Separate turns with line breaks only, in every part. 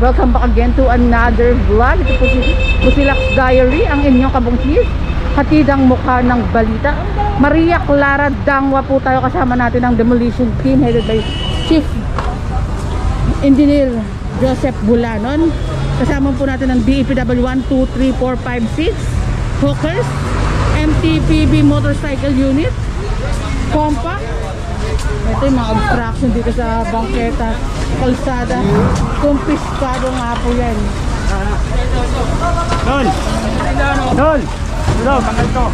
Welcome back again to another vlog. Ito po si Pusilax Diary, ang inyong kabungkis, hatidang mukha ng balita. Maria Clara Dangwa po tayo, kasama natin ang demolition team headed by Chief Engineer Joseph Bulanon. Kasama po natin ang DEPW 1, 2, 3, 4, 5, 6 Hawkers, MTPB Motorcycle Unit, Compact. Ito yung mga obstruction dito sa bangketa, kalsada. Kumpiskado nga po yan.
Dol! Dol! Dol! Tanggal to!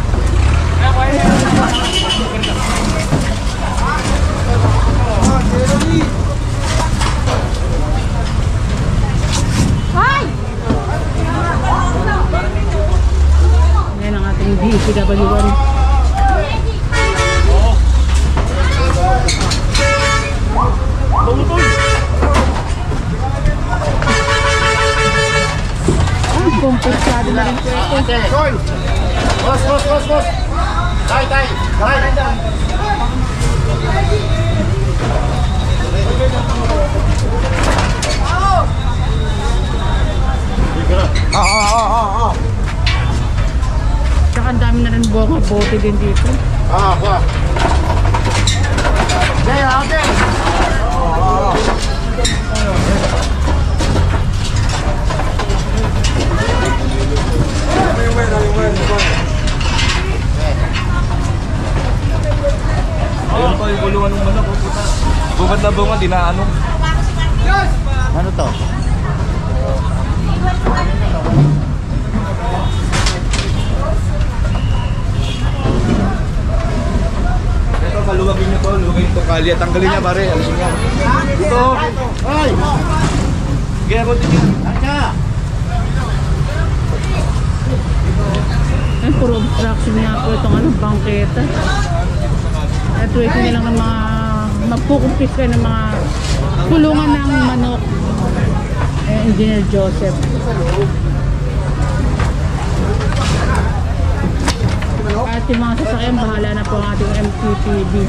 Hi! Yan ang ating DEPW1. Kumpiskado na rin po ito.
Koy! Boss! Boss! Boss! Boss! Tay! Tay! Tay!
Tsaka ang dami na rin bunga bote din dito.
Kuha! Jay! Ate!
Ayun pa yung guluhan ng manok. Bungad na bungad, dinaanong.
Ano to?
Ito, kaluwagin nyo to. Luwagin nyo to kali. Tanggalin niya pare. Alisin niya. Ito.
Ay!
Kaya ko tingin.
Ay, puro obstruction nga po itong bangketa. At waiting nilang ng mga magkukumpis kayo ng mga kulungan ng manok. Engineer Joseph. At yung mga sasakyan, bahala na po ang ating MTPB.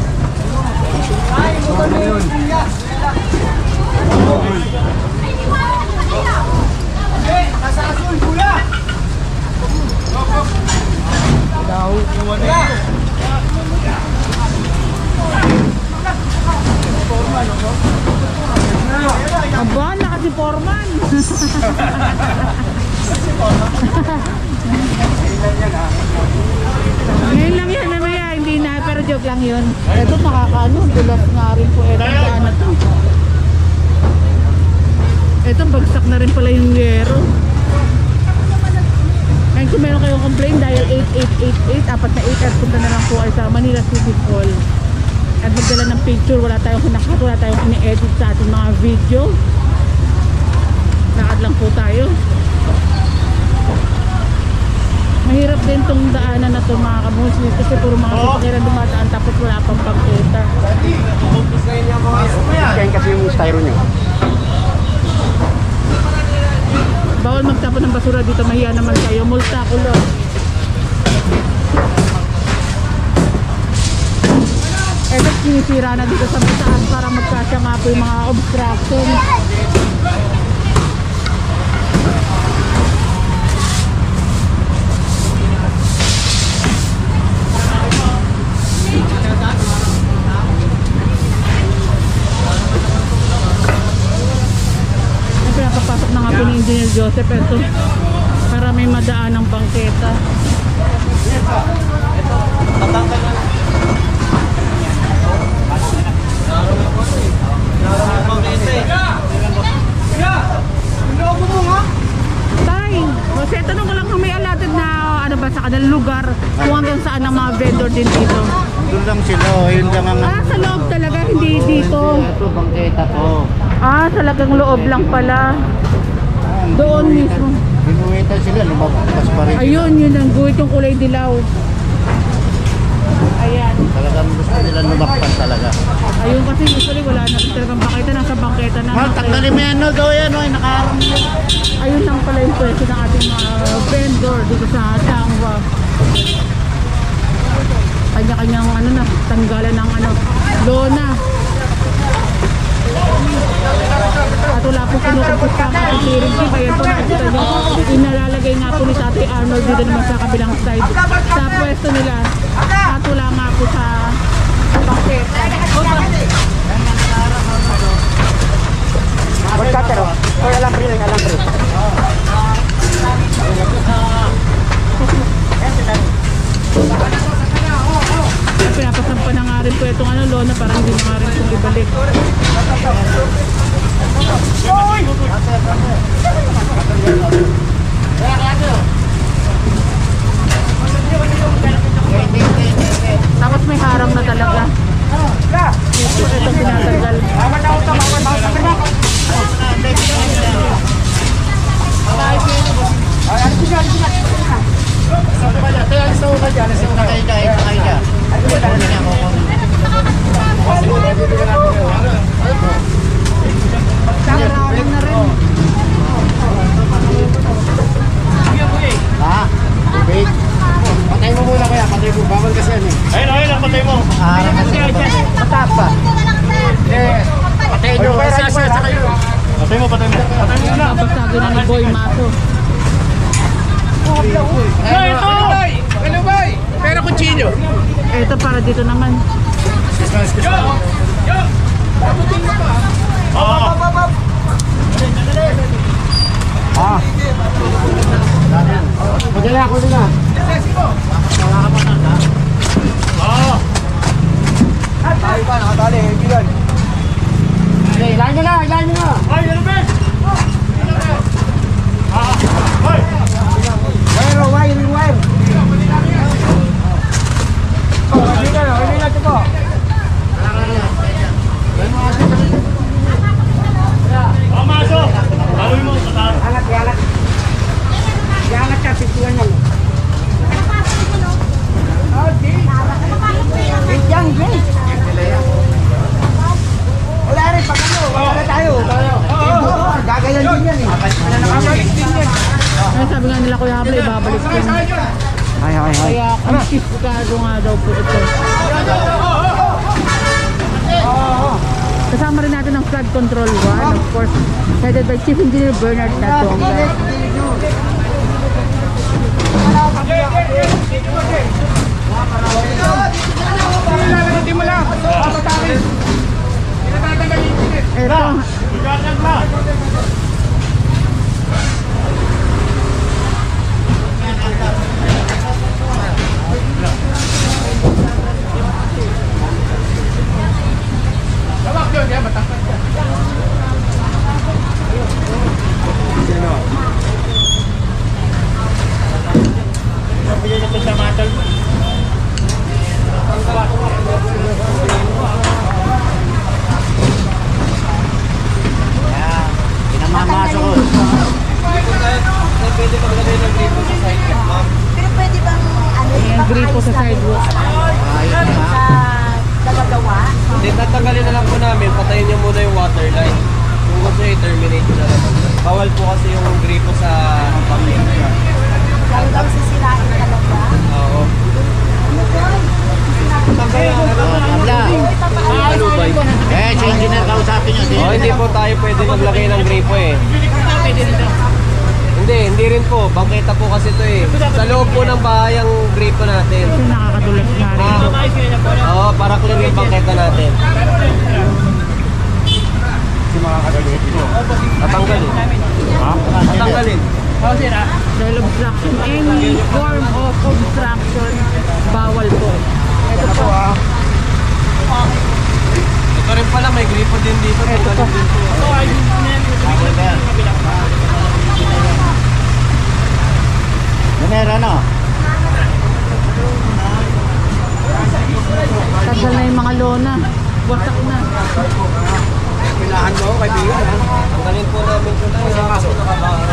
Aba, naka si Foreman. Ngayon lang yan, mamaya, hindi na, pero joke lang yun. Ito nakakaano, dulas nga rin po ito na to. Ito, bagsak na rin pala yung yero. Ngayon kung meron kayong complain, dial 8888, apat na 8 at punta na lang po ay sa Manila City Hall. At magdala ng picture, wala tayong kinakat, wala tayong ini-edit sa ating mga video. Lakad lang po tayo. Mahirap din tong daanan na to mga kabusis, kasi puro mga sasakyan dumadaan tapos wala pang pagkita.
Yan kasi yung styro nyo.
Bawal magtapon ng basura dito, mahiya naman kayo. Multa kulo. Eto, sinisira na dito sa mataas para magkasya nga po yung mga obstruction. Pinapapasok na nga po ni Engineer Joseph ito para may madaan ng bangketa. Tay, kasi tanong ko lang kung may allotted na ano ba sa kanilang lugar kung hanggang saan ang mga vendor din dito.
Doon lang sila, yun lang ang...
Sa loob talaga, hindi dito.
Ito, bangketa to.
Talagang loob lang pala. Doon mismo.
Binuwitan sila, lumabas pa rin.
Ayun, yun ang guhit yung kulay dilaw. Ayan.
Talagang gusto nila lumakpan talaga.
Ayun kasi usually wala na talagang bangketa, nasa bangketa na.
Mal, tanggalin mo yan, no? Daw yan, no? Nakaharang nila.
Ayun lang pala yung pwesto ng ating mga vendor dito sa Dangwa. Kanya-kanyang tanggalan ng lona. At At wala po kinukumpos sa ating steering team. Kaya po nakikita nyo, inalalagay nga po ni Tatay Arnold dito naman sa kabilang side sa pwesto nila. At wala nga po sa bakit.
Magkatero. Oy, alam rin.
Pinapasampa na nga rin po itong lona, parang hindi na nga rin itong ibalik. Tapos may harang na talaga. Ito tinatanggal.
Patay mo muna kaya, patay mo. Bawal kasi yan eh. Ayun, patay mo. Mataas pa. Patay nyo. Patay mo na.
Babasagin na ni Boy Maso.
Ano ba? Pero kutsilyo.
Ito para dito naman.
Excuse me. Madali ako nila.
Tayo pa, nakatali, bilan.
Ilahin nyo na. Ay, ano ba? Wire. Angat ka, pituan nyo. Wala rin, pag wala tayo. Gagayan din yan eh.
Ay, sabi nga nila Kuya Habla, ibabalik ko. Kaya confiscado nga daw po ito. Kasama rin natin ang flood control 1, of course, headed by Chief Engineer Bernard Natonga.
Pinamamasok ko.
Pwede maglagay ng gripo sa sidewalk, ma'am.
Pero pwede bang ano,
Ayan, gripo sa sidewalk.
sa dalawa?
Hindi, tatanggalin na lang po namin. Patayin niyo muna yung water line. Kung gusto nyo, i-terminate nyo na lang. Bawal po kasi yung gripo sa pamilya.
Lalo daw sisirain talaga.
Oo.
Si engineer kausapin nyo.
Oh, hindi po tayo pwede maglagay ng gripo eh. Hindi rin po. Bangketa po kasi ito eh. Sa loob po ng bahay ang gripo natin.
Kasi nakakadulas nga rin.
Oo, para clear yung bangketa natin. Tatanggalin. Tatanggalin.
Dahil obstruction, any form of obstruction, bawal po. Ito po.
Ito rin pala, may gripo din dito. Tanggalin din po.
Meron ano?
Tagal na yung mga lona. Wasak na.
Pilahan mo, kaibigan. Tanggalin po namin ito na. Isang kaso nakabahan.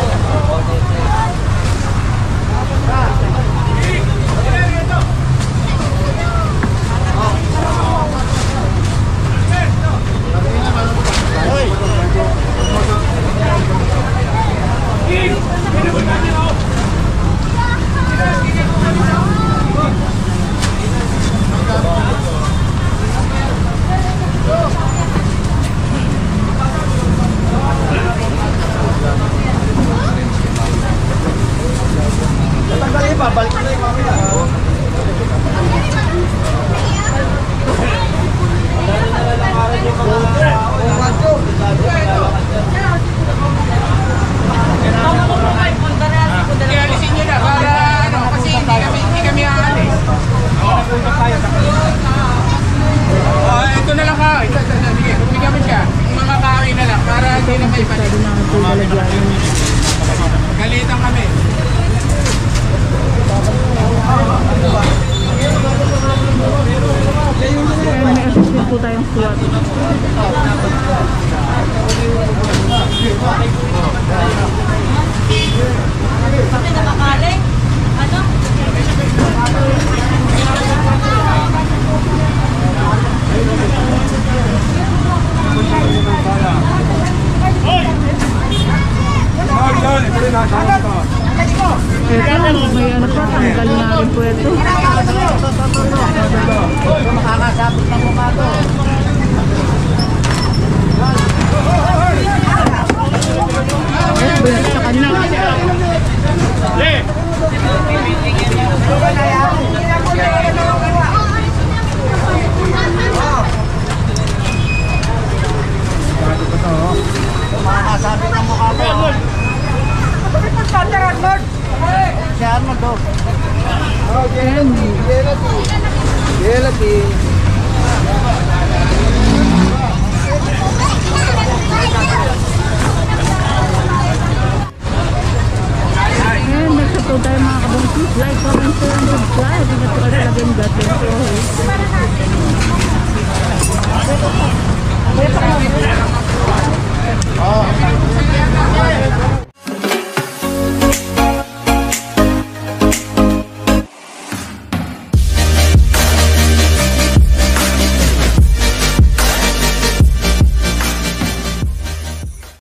tayong swat.
Kami nakakaling. Ano?
Ito, may ano pa, tanggal na rin po ito.
Makakasabot ng mukha to.
Ayun, binat sa kanila.
Makakasabot ng mukha to. Si Arnold to.
Ayan. Ayan, nagsasaw tayo mga kabangkis. Like,